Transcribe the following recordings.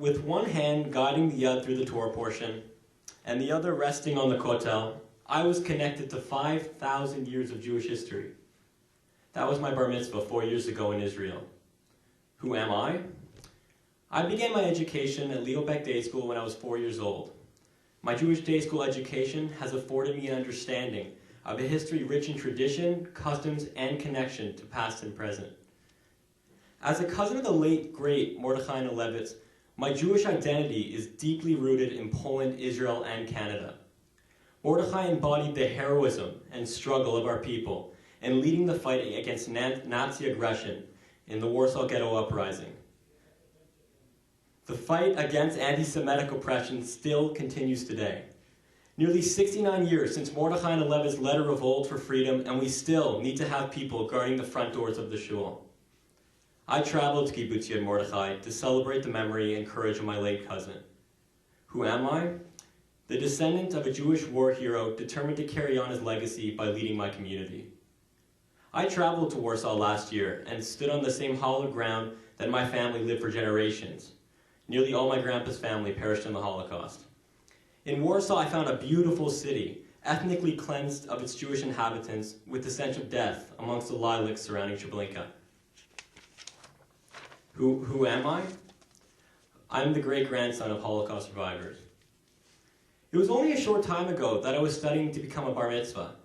With one hand guiding the yad through the Torah portion, and the other resting on the kotel, I was connected to 5,000 years of Jewish history. That was my bar mitzvah 4 years ago in Israel. Who am I? I began my education at Leobeck Day School when I was 4 years old. My Jewish day school education has afforded me an understanding of a history rich in tradition, customs, and connection to past and present. As a cousin of the late, great Mordechai Nalevitz, my Jewish identity is deeply rooted in Poland, Israel, and Canada. Mordechai embodied the heroism and struggle of our people in leading the fight against Nazi aggression in the Warsaw Ghetto Uprising. The fight against anti-Semitic oppression still continues today. Nearly 69 years since Mordechai Nalevitz's led a revolt for freedom, and we still need to have people guarding the front doors of the shul. I traveled to Kibbutz Yad Mordechai to celebrate the memory and courage of my late cousin. Who am I? The descendant of a Jewish war hero determined to carry on his legacy by leading my community. I traveled to Warsaw last year and stood on the same hallowed ground that my family lived for generations. Nearly all my grandpa's family perished in the Holocaust. In Warsaw, I found a beautiful city, ethnically cleansed of its Jewish inhabitants, with the stench of death amongst the lilacs surrounding Treblinka. Who am I? I'm the great-grandson of Holocaust survivors. It was only a short time ago that I was studying to become a bar mitzvah.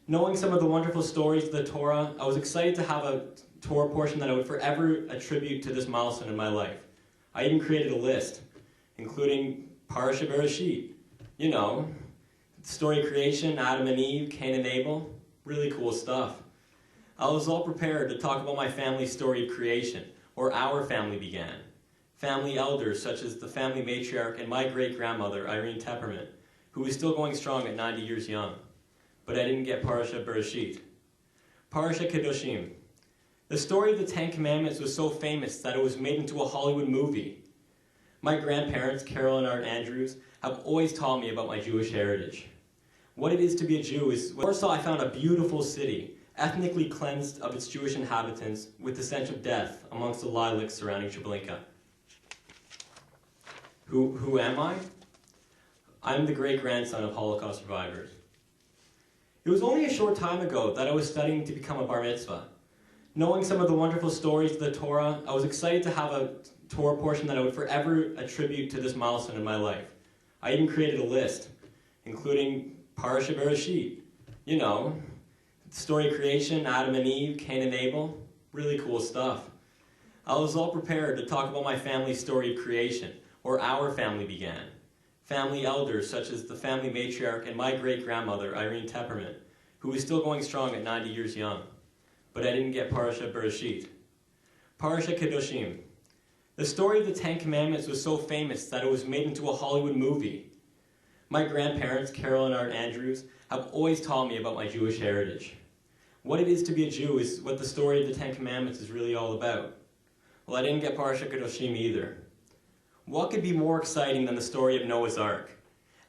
Knowing some of the wonderful stories of the Torah, I was excited to have a Torah portion that I would forever attribute to this milestone in my life. I even created a list, including Parashat Bereshit. You know, the story of creation, Adam and Eve, Cain and Abel, really cool stuff. I was all prepared to talk about my family's story of creation, where our family began. Family elders such as the family matriarch and my great-grandmother, Irene Tepperman, who is still going strong at 90 years young. But I didn't get Parashat Bereshit. Parashat Kedoshim. The story of the Ten Commandments was so famous that it was made into a Hollywood movie. My grandparents, Carol and Art Andrews, have always taught me about my Jewish heritage. What it is to be a Jew is... In Warsaw, I found a beautiful city, ethnically cleansed of its Jewish inhabitants, with the stench of death amongst the lilacs surrounding Treblinka. Who am I? I'm the great-grandson of Holocaust survivors. It was only a short time ago that I was studying to become a bar mitzvah. Knowing some of the wonderful stories of the Torah, I was excited to have a Torah portion that I would forever attribute to this milestone in my life. I even created a list, including Parashat Bereshit. You know, the story of creation, Adam and Eve, Cain and Abel, really cool stuff. I was all prepared to talk about my family's story of creation, where our family began. Family elders such as the family matriarch and my great-grandmother, Irene Tepperman, who is still going strong at 90 years young. But I didn't get Parashat Bereshit. Parashat Kedoshim. The story of the Ten Commandments was so famous that it was made into a Hollywood movie. My grandparents, Carol and Art Andrews, have always taught me about my Jewish heritage. What it is to be a Jew is what the story of the Ten Commandments is really all about. Well, I didn't get Parashat Kedoshim either. What could be more exciting than the story of Noah's Ark?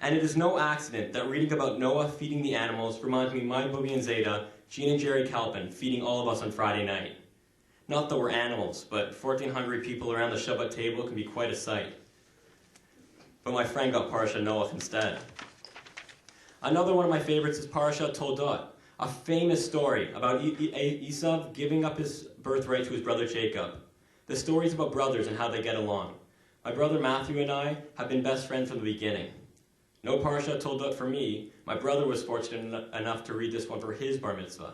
And it is no accident that reading about Noah feeding the animals reminds me of my Booby and Zeta, Gene and Jerry Kalpin, feeding all of us on Friday night. Not that we're animals, but 14 hungry people around the Shabbat table can be quite a sight. But my friend got Parashat Noah instead. Another one of my favorites is Parashat Toldot, a famous story about Esau giving up his birthright to his brother Jacob. The story is about brothers and how they get along. My brother Matthew and I have been best friends from the beginning. No Parashat Toldot for me. My brother was fortunate enough to read this one for his bar mitzvah.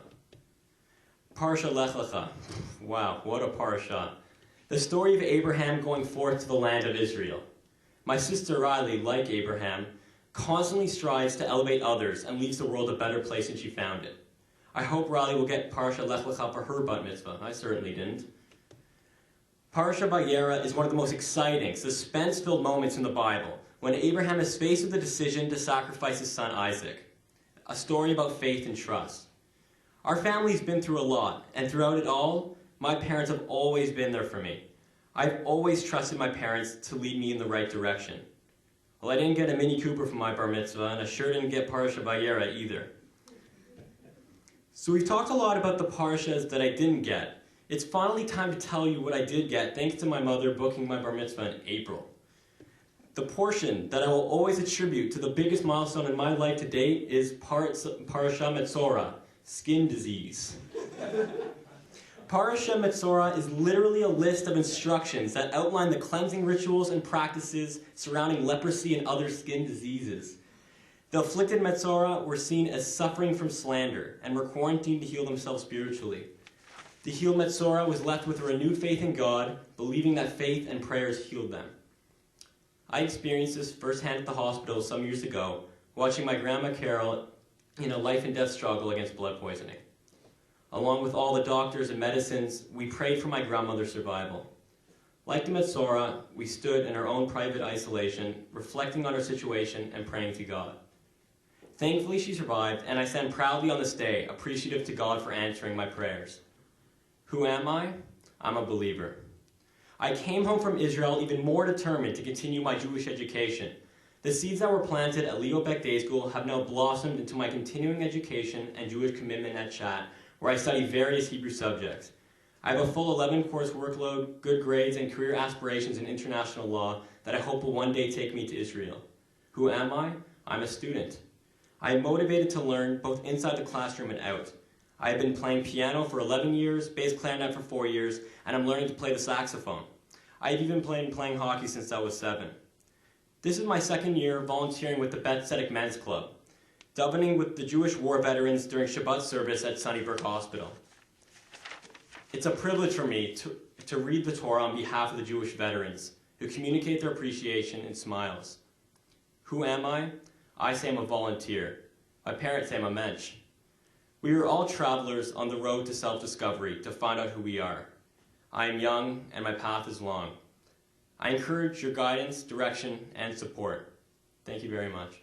Parashat Lech Lecha. Wow, what a parasha. The story of Abraham going forth to the land of Israel. My sister Riley, like Abraham, constantly strives to elevate others and leaves the world a better place than she found it. I hope Riley will get Parashat Lech Lecha for her bat mitzvah. I certainly didn't. Parashat Vayera is one of the most exciting, suspense-filled moments in the Bible, when Abraham is faced with the decision to sacrifice his son Isaac. A story about faith and trust. Our family's been through a lot, and throughout it all, my parents have always been there for me. I've always trusted my parents to lead me in the right direction. Well, I didn't get a Mini Cooper for my bar mitzvah, and I sure didn't get Parashat Vayera either. So we've talked a lot about the parashas that I didn't get. It's finally time to tell you what I did get, thanks to my mother booking my bar mitzvah in April. The portion that I will always attribute to the biggest milestone in my life to date is Parasha Metzora, skin disease. Parasha Metzora is literally a list of instructions that outline the cleansing rituals and practices surrounding leprosy and other skin diseases. The afflicted Metzora were seen as suffering from slander and were quarantined to heal themselves spiritually. The healed Metzora was left with a renewed faith in God, believing that faith and prayers healed them. I experienced this firsthand at the hospital some years ago, watching my grandma Carol in a life and death struggle against blood poisoning. Along with all the doctors and medicines, we prayed for my grandmother's survival. Like the Metzora, we stood in our own private isolation, reflecting on our situation and praying to God. Thankfully, she survived, and I stand proudly on this day, appreciative to God for answering my prayers. Who am I? I'm a believer. I came home from Israel even more determined to continue my Jewish education. The seeds that were planted at Leo Beck Day School have now blossomed into my continuing education and Jewish commitment at Chat, where I study various Hebrew subjects. I have a full 11-course workload, good grades, and career aspirations in international law that I hope will one day take me to Israel. Who am I? I'm a student. I am motivated to learn both inside the classroom and out. I have been playing piano for 11 years, bass clarinet for 4 years, and I'm learning to play the saxophone. I have even been playing hockey since I was 7. This is my second year volunteering with the Beth Tzedec Men's Club, davening with the Jewish war veterans during Shabbat service at Sunnybrook Hospital. It's a privilege for me to read the Torah on behalf of the Jewish veterans, who communicate their appreciation in smiles. Who am I? I say I'm a volunteer. My parents say I'm a mensch. We are all travelers on the road to self-discovery to find out who we are. I am young and my path is long. I encourage your guidance, direction, and support. Thank you very much.